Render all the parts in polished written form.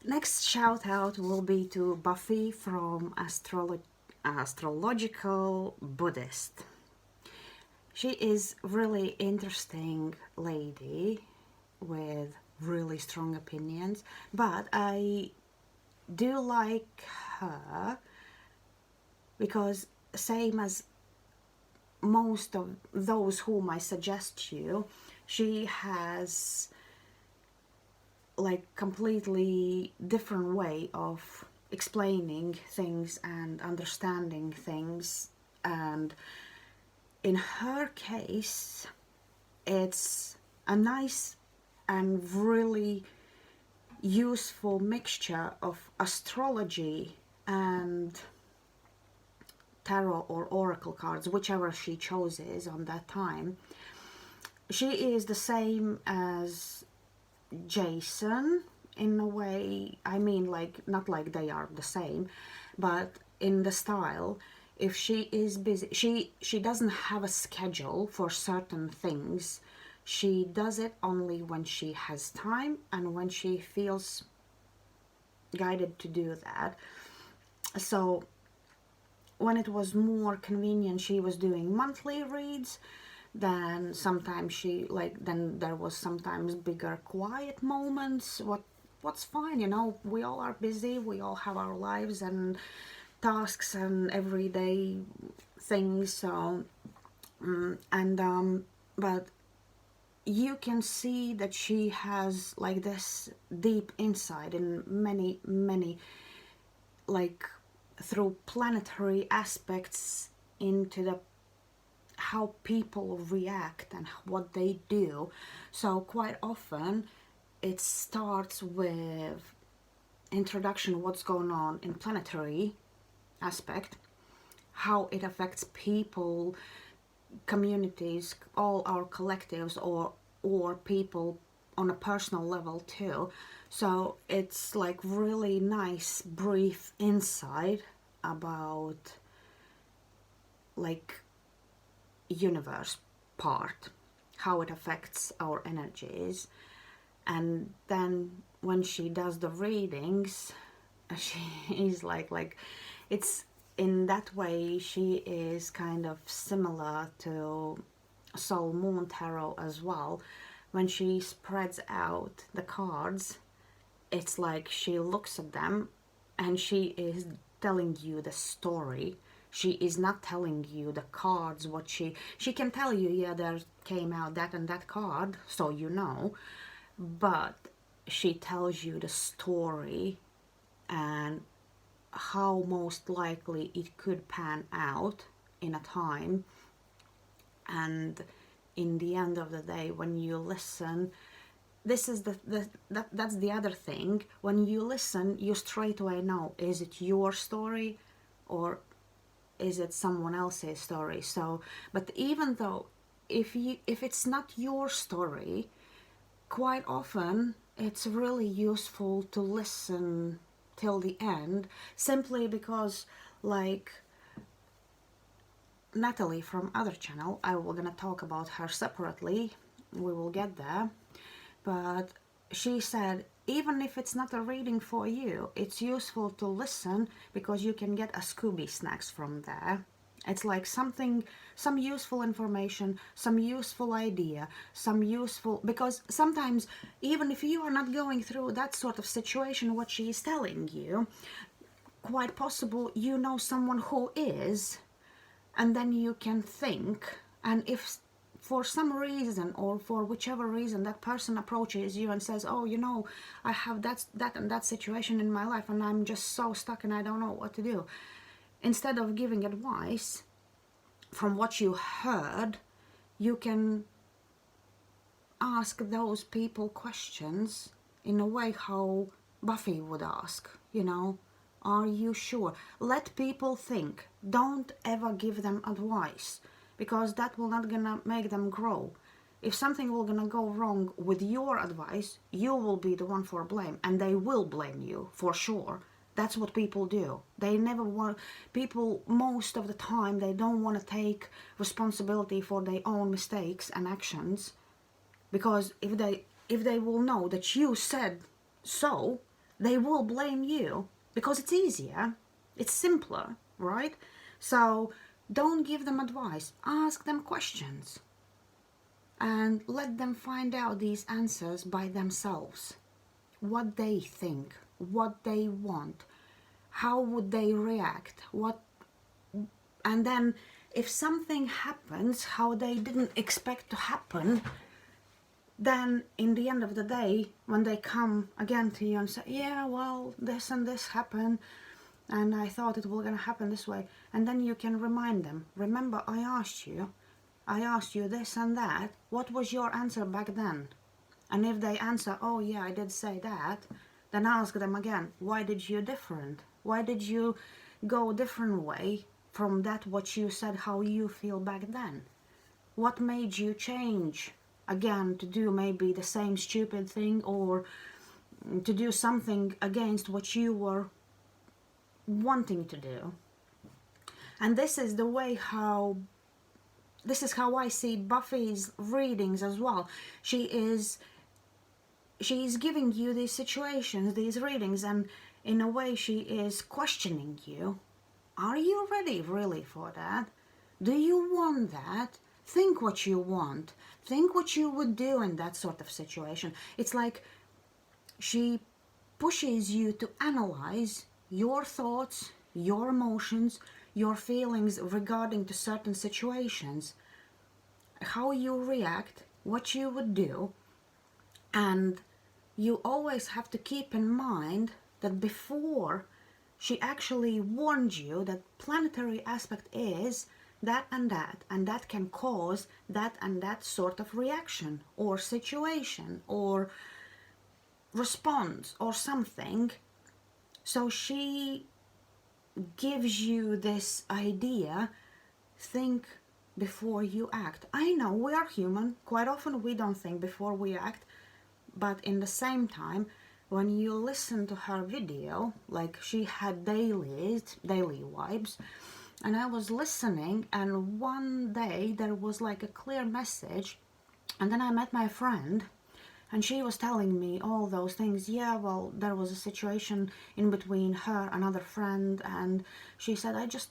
Next shout out will be to Buffy from Astrological Buddhist. She is really interesting lady with really strong opinions, but I do like her because same as most of those whom I suggest you, she has like completely different way of explaining things and understanding things, and in her case it's a nice and really useful mixture of astrology and tarot or oracle cards, whichever she chooses on that time. She is the same as Jason in a way. I mean, like, not like they are the same, but in the style. If she is busy, she doesn't have a schedule for certain things. She does it only when she has time and when she feels guided to do that. So when it was more convenient, she was doing monthly reads. Then sometimes then there was sometimes bigger quiet moments. What's fine, you know, we all are busy, we all have our lives and tasks and everyday things. So but you can see that she has like this deep insight in many like through planetary aspects into the how people react and what they do. So quite often it starts with introduction of what's going on in planetary aspect, how it affects people, communities, all our collectives, or people on a personal level too. So it's like really nice brief insight about like universe part, how it affects our energies. And then when she does the readings, she is like it's in that way she is kind of similar to Soul Moon Tarot as well. When she spreads out the cards, it's like she looks at them and she is telling you the story. She is not telling you the cards, what she can tell you, yeah, there came out that and that card, so you know, but she tells you the story and how most likely it could pan out in a time. And in the end of the day, when you listen, this is that's the other thing. When you listen, you straight away know, is it your story or is it someone else's story? So, but even though if it's not your story, quite often it's really useful to listen till the end, simply because like Natalie from other channel, I will gonna talk about her separately, we will get there, but she said even if it's not a reading for you, it's useful to listen because you can get a Scooby snacks from there. It's like something, some useful information, some useful idea, some useful, because sometimes even if you are not going through that sort of situation what she is telling you, quite possible you know someone who is, and then you can think, and if for some reason or for whichever reason that person approaches you and says, oh, you know, I have that and that situation in my life and I'm just so stuck and I don't know what to do, instead of giving advice from what you heard, you can ask those people questions in a way how Buffy would ask, you know, are you sure? Let people think. Don't ever give them advice, because that will not gonna make them grow. If something will gonna go wrong with your advice, you will be the one for blame, and they will blame you for sure. That's what people do. They never want, people most of the time, they don't want to take responsibility for their own mistakes and actions, because if they will know that you said so, they will blame you because it's easier, it's simpler, right? So don't give them advice, ask them questions and let them find out these answers by themselves. What they think, what they want, how would they react, and then if something happens how they didn't expect to happen, then in the end of the day, when they come again to you and say, yeah, well, this and this happened, and I thought it was gonna happen this way, and then you can remind them, remember I asked you this and that, what was your answer back then? And if they answer, oh yeah, I did say that, then ask them again, why did you different? Why did you go a different way from that what you said how you feel back then? What made you change again to do maybe the same stupid thing or to do something against what you were wanting to do? And this is how I see Buffy's readings as well. She is giving you these situations, these readings, and in a way she is questioning you. Are you ready really for that? Do you want that? Think what you want. Think what you would do in that sort of situation. It's like she pushes you to analyze your thoughts, your emotions, your feelings regarding to certain situations, how you react, what you would do. And you always have to keep in mind that before she actually warned you that planetary aspect is that, and that can cause that and that sort of reaction or situation or response or something. So she gives you this idea, think before you act. I know we are human, quite often we don't think before we act, but in the same time, when you listen to her video, like she had daily vibes, and I was listening, and one day there was like a clear message, and then I met my friend, and she was telling me all those things. Yeah, well, there was a situation in between her and another friend, and she said, I just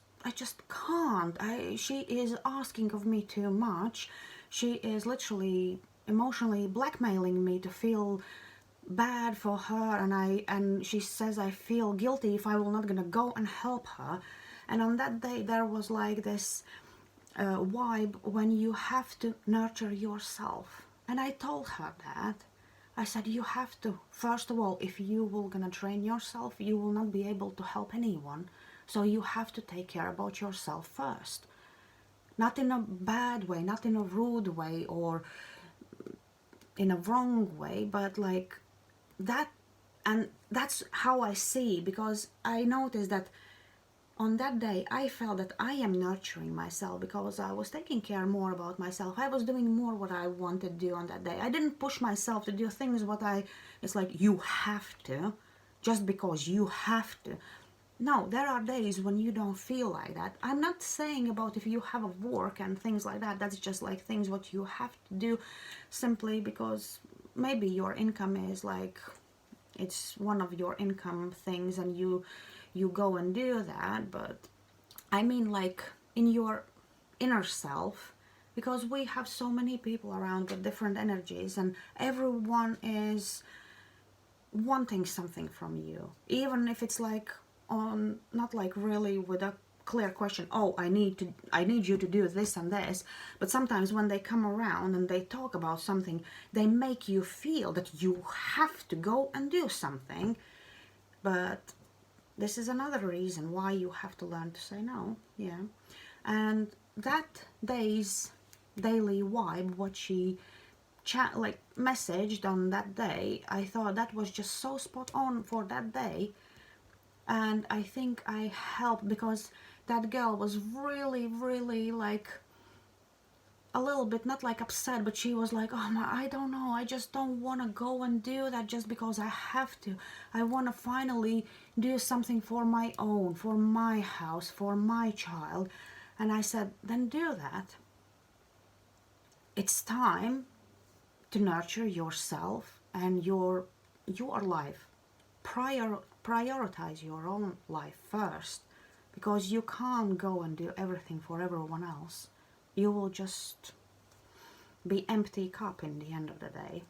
can't. She is asking of me too much. She is literally emotionally blackmailing me to feel bad for her, and she says I feel guilty if I will not gonna go and help her. And on that day there was like this vibe when you have to nurture yourself. And I told her that. I said, you have to, first of all, if you will gonna train yourself, you will not be able to help anyone. So you have to take care about yourself first. Not in a bad way, not in a rude way or in a wrong way, but like that. And that's how I see, because I noticed that on that day I felt that I am nurturing myself because I was taking care more about myself. I was doing more what I wanted to do on that day. I didn't push myself to do things it's like you have to, just because you have to. No, there are days when you don't feel like that. I'm not saying about if you have a work and things like that. That's just like things what you have to do simply because maybe your income is like, it's one of your income things and you go and do that. But I mean like in your inner self, because we have so many people around with different energies and everyone is wanting something from you, even if it's like on not like really with a clear question, oh, I need you to do this and this. But sometimes when they come around and they talk about something, they make you feel that you have to go and do something. But this is another reason why you have to learn to say no. Yeah. And that day's daily vibe, what she messaged on that day, I thought that was just so spot on for that day. And I think I helped because that girl was really, really like a little bit, not like upset, but she was like, oh my, I don't know, I just don't want to go and do that just because I have to. I want to finally do something for my own, for my house, for my child. And I said, then do that. It's time to nurture yourself and your life. prioritize your own life first, because you can't go and do everything for everyone else. You will just be empty cup in the end of the day.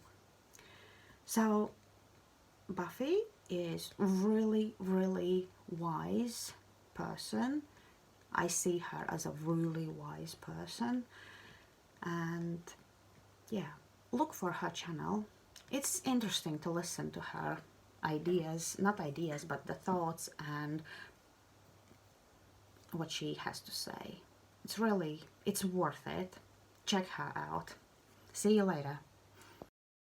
So Buffy is really, really wise person. I see her as a really wise person, and yeah, look for her channel. It's interesting to listen to her ideas, not ideas, but the thoughts and what she has to say. It's worth it. Check her out. See you later.